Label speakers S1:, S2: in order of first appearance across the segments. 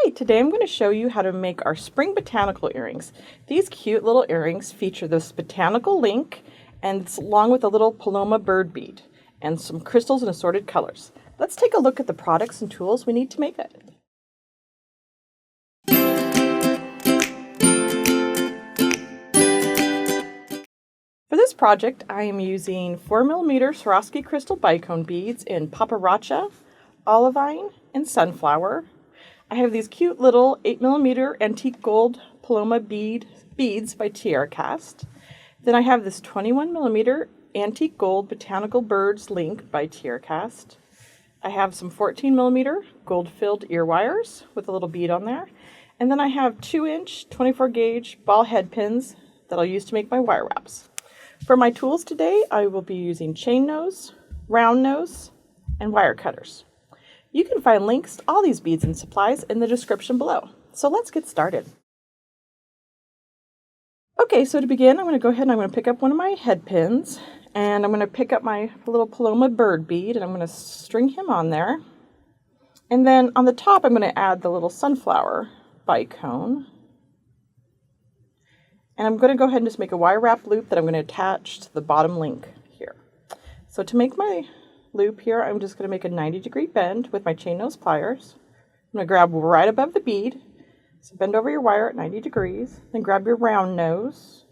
S1: Hi, today I'm going to show you how to make our Spring Botanical Earrings. These cute little earrings feature this botanical link and it's along with a little Paloma bird bead and some crystals in assorted colors. Let's take a look at the products and tools we need to make it. For this project, I am using 4mm Swarovski Crystal Bicone beads in Padparadscha, Olivine, and Sunflower. I have these cute little 8mm antique gold Paloma beads by TierraCast. Then I have this 21mm antique gold botanical birds link by TierraCast. I have some 14mm gold-filled ear wires with a little bead on there. And then I have 2-inch 24-gauge ball head pins that I'll use to make my wire wraps. For my tools today, I will be using chain nose, round nose, and wire cutters. You can find links to all these beads and supplies in the description below. So let's get started. Okay, so to begin, I'm going to go ahead and I'm going to pick up one of my head pins, and I'm going to pick up my little Paloma bird bead, and I'm going to string him on there. And then on the top, I'm going to add the little sunflower bicone. And I'm going to go ahead and just make a wire wrap loop that I'm going to attach to the bottom link here. So to make my loop here, I'm just going to make a 90-degree bend with my chain nose pliers. I'm going to grab right above the bead. So bend over your wire at 90 degrees. Then grab your round nose.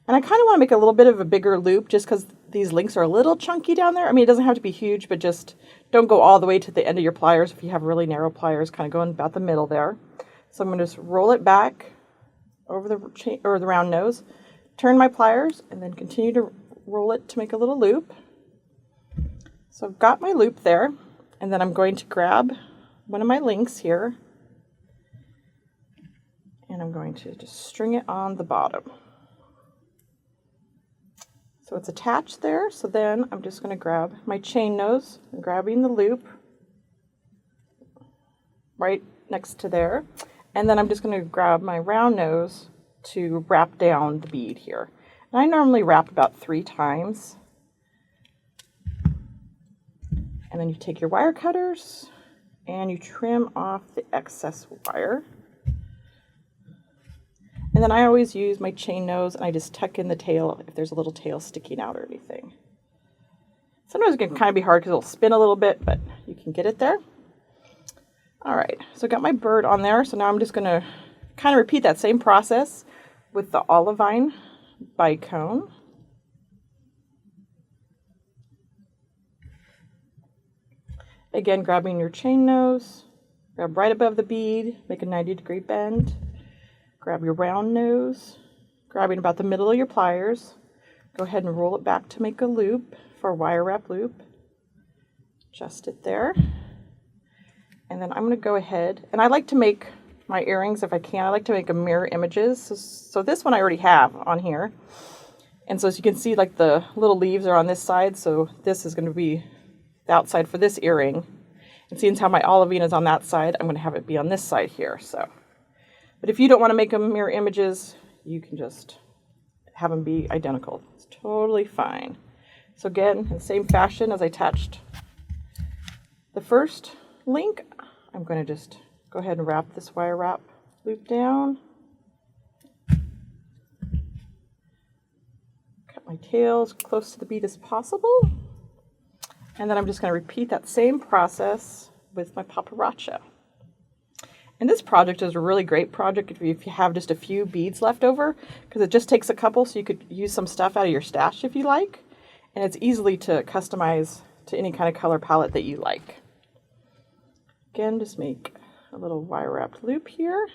S1: And I kind of want to make a little bit of a bigger loop just because these links are a little chunky down there. I mean, it doesn't have to be huge, but just don't go all the way to the end of your pliers. If you have really narrow pliers, kind of going about the middle there. So I'm going to just roll it back over the round nose, turn my pliers, and then continue to roll it to make a little loop. So I've got my loop there, and then I'm going to grab one of my links here, and I'm going to just string it on the bottom. So it's attached there, so then I'm just going to grab my chain nose, and grabbing the loop right next to there, and then I'm just going to grab my round nose to wrap down the bead here. And I normally wrap about 3 times. And then you take your wire cutters and you trim off the excess wire. And then I always use my chain nose and I just tuck in the tail if there's a little tail sticking out or anything. Sometimes it can kind of be hard because it'll spin a little bit, but you can get it there. All right, so I got my bird on there. So now I'm just going to kind of repeat that same process with the Olivine bicone. Again, grabbing your chain nose, grab right above the bead, make a 90-degree bend, grab your round nose, grabbing about the middle of your pliers, go ahead and roll it back to make a loop for a wire wrap loop. Adjust it there. And then I'm going to go ahead, and I like to make my earrings, if I can, I like to make them mirror images. So this one I already have on here. And so as you can see, like the little leaves are on this side, so this is going to be the outside for this earring. And seeing how my Olivine is on that side, I'm going to have it be on this side here. So, but if you don't want to make them mirror images, you can just have them be identical. It's totally fine. So again, in the same fashion as I attached the first link, I'm going to just go ahead and wrap this wire wrap loop down. Cut my tail as close to the bead as possible. And then I'm just going to repeat that same process with my Padparadscha. And this project is a really great project if you have just a few beads left over, because it just takes a couple, so you could use some stuff out of your stash if you like. And it's easily to customize to any kind of color palette that you like. Again, just make a little wire wrapped loop here.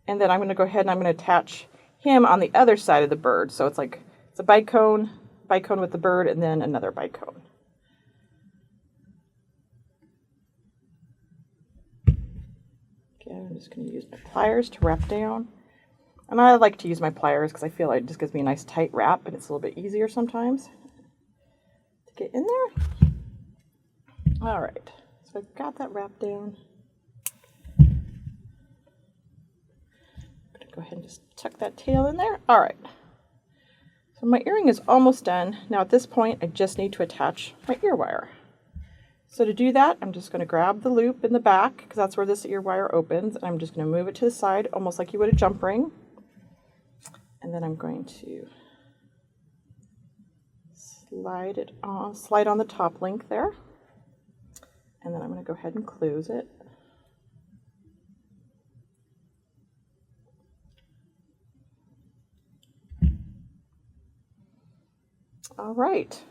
S1: And then I'm going to go ahead and I'm going to attach him on the other side of the bird. So it's like, it's a bicone with the bird, and then another bicone. Again, I'm just going to use my pliers to wrap down. And I like to use my pliers because I feel like it just gives me a nice tight wrap, and it's a little bit easier sometimes to get in there. All right, so I've got that wrapped down. I'm going to go ahead and just tuck that tail in there. All right. So my earring is almost done. Now at this point, I just need to attach my ear wire. So to do that, I'm just going to grab the loop in the back, because that's where this ear wire opens, and I'm just going to move it to the side, almost like you would a jump ring. And then I'm going to slide on the top link there. And then I'm going to go ahead and close it. All right.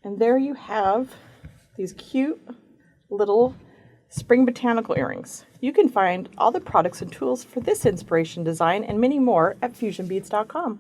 S1: And there you have these cute little Spring Botanical Earrings. You can find all the products and tools for this inspiration design and many more at fusionbeads.com.